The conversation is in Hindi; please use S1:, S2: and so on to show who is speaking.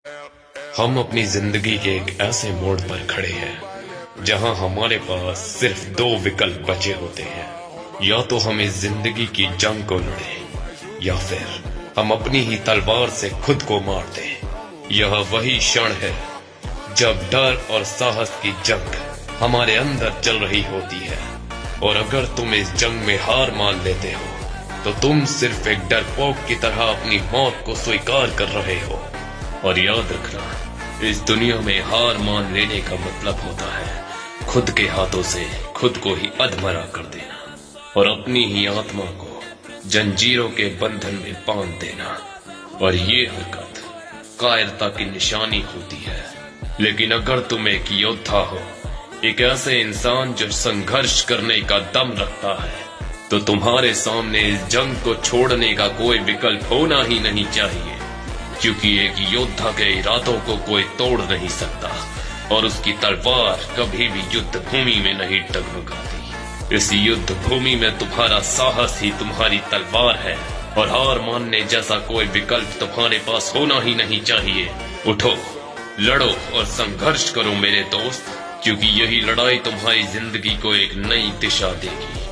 S1: हम अपनी जिंदगी के एक ऐसे मोड़ पर खड़े हैं जहां हमारे पास सिर्फ दो विकल्प बचे होते हैं। या तो हम इस जिंदगी की जंग को लड़ें या फिर हम अपनी ही तलवार से खुद को मार दें। यह वही क्षण है जब डर और साहस की जंग हमारे अंदर चल रही होती है, और अगर तुम इस जंग में हार मान लेते हो तो तुम सिर्फ एक डरपोक की तरह अपनी मौत को स्वीकार कर रहे हो। और याद रखना, इस दुनिया में हार मान लेने का मतलब होता है खुद के हाथों से खुद को ही अधमरा कर देना और अपनी ही आत्मा को जंजीरों के बंधन में बांध देना। और ये हरकत कायरता की निशानी होती है। लेकिन अगर तुम एक योद्धा हो, एक ऐसे इंसान जो संघर्ष करने का दम रखता है, तो तुम्हारे सामने इस जंग को छोड़ने का कोई विकल्प होना ही नहीं चाहिए, क्योंकि एक योद्धा के इरादों को कोई तोड़ नहीं सकता और उसकी तलवार कभी भी युद्ध भूमि में नहीं डगमगाती। इस युद्ध भूमि में तुम्हारा साहस ही तुम्हारी तलवार है और हार मानने जैसा कोई विकल्प तुम्हारे पास होना ही नहीं चाहिए। उठो, लड़ो और संघर्ष करो मेरे दोस्त, क्योंकि यही लड़ाई तुम्हारी जिंदगी को एक नई दिशा देगी।